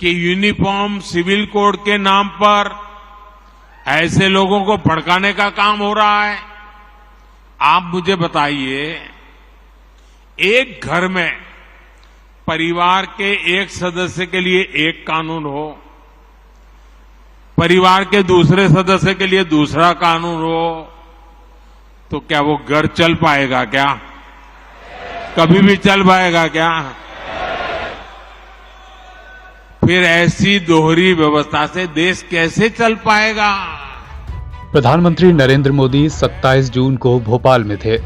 कि uniform civil code के नाम पर ऐसे लोगों को भड़काने का काम हो रहा है। आप मुझे बताइए, एक घर में परिवार के एक सदस्य के लिए एक कानून हो, परिवार के दूसरे सदस्य के लिए दूसरा कानून हो, तो क्या वो घर चल पाएगा? क्या कभी भी चल पाएगा? क्या फिर ऐसी दोहरी व्यवस्था से देश कैसे चल पाएगा? प्रधानमंत्री नरेंद्र मोदी 27 जून को भोपाल में थे।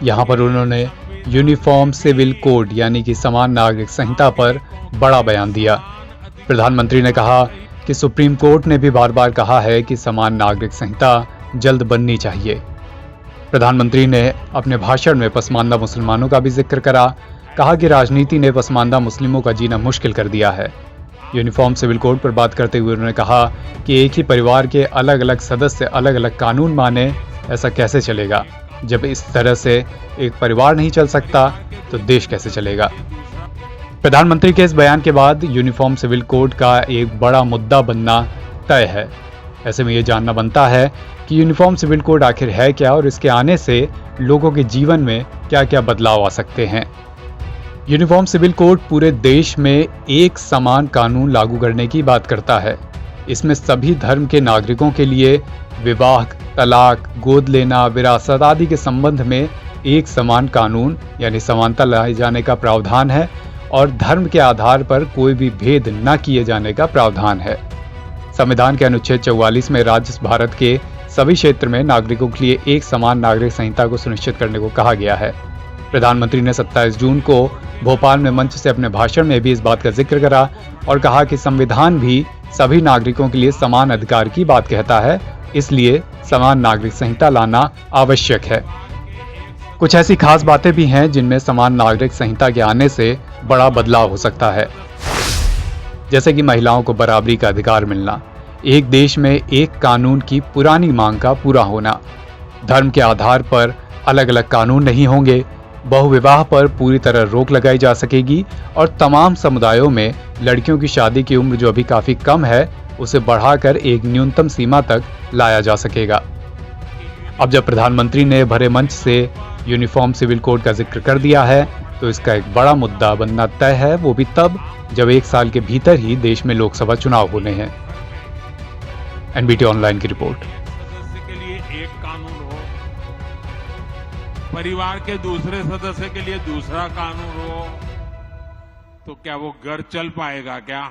यहां पर उन्होंने यूनिफॉर्म सिविल कोड यानी कि समान नागरिक संहिता पर बड़ा बयान दिया। प्रधानमंत्री ने कहा कि सुप्रीम कोर्ट ने भी बार बार कहा है कि समान नागरिक संहिता जल्द बननी चाहिए। प्रधानमंत्री ने अपने भाषण में पसमानदा मुसलमानों का भी जिक्र करा। कहा कि राजनीति ने पसमानदा मुस्लिमों का जीना मुश्किल कर दिया है। यूनिफॉर्म सिविल कोड पर बात करते हुए उन्होंने कहा कि एक ही परिवार के अलग अलग सदस्य अलग अलग कानून माने, ऐसा कैसे चलेगा? जब इस तरह से एक परिवार नहीं चल सकता तो देश कैसे चलेगा? प्रधानमंत्री के इस बयान के बाद यूनिफॉर्म सिविल कोड का एक बड़ा मुद्दा बनना तय है। ऐसे में ये जानना बनता है कि यूनिफॉर्म सिविल कोड आखिर है क्या और इसके आने से लोगों के जीवन में क्या क्या बदलाव आ सकते हैं। यूनिफॉर्म सिविल कोड पूरे देश में एक समान कानून लागू करने की बात करता है। इसमें सभी धर्म के नागरिकों के लिए विवाह, तलाक, गोद लेना, विरासत आदि के संबंध में एक समान कानून यानी समानता लाए जाने का प्रावधान है और धर्म के आधार पर कोई भी भेद न किए जाने का प्रावधान है। संविधान के अनुच्छेद 44 में राज्य भारत के सभी क्षेत्र में नागरिकों के लिए एक समान नागरिक संहिता को सुनिश्चित करने को कहा गया है। प्रधानमंत्री ने 27 जून को भोपाल में मंच से अपने भाषण में भी इस बात का जिक्र करा और कहा कि संविधान भी सभी नागरिकों के लिए समान अधिकार की बात कहता है, इसलिए समान नागरिक संहिता लाना आवश्यक है। कुछ ऐसी खास बातें भी हैं जिनमें समान नागरिक संहिता के आने से बड़ा बदलाव हो सकता है, जैसे कि महिलाओं को बराबरी का अधिकार मिलना, एक देश में एक कानून की पुरानी मांग का पूरा होना, धर्म के आधार पर अलग अलग कानून नहीं होंगे, बहुविवाह पर पूरी तरह रोक लगाई जा सकेगी और तमाम समुदायों में लड़कियों की शादी की उम्र जो अभी काफी कम है उसे बढ़ाकर एक न्यूनतम सीमा तक लाया जा सकेगा। अब जब प्रधानमंत्री ने भरे मंच से यूनिफॉर्म सिविल कोड का जिक्र कर दिया है तो इसका एक बड़ा मुद्दा बनना तय है, वो भी तब जब 1 साल के भीतर ही देश में लोकसभा चुनाव होने हैं। एनबीटी ऑनलाइन की रिपोर्ट। के लिए एक कानून हो, परिवार के दूसरे सदस्य के लिए दूसरा कानून हो, तो क्या वो घर चल पाएगा? क्या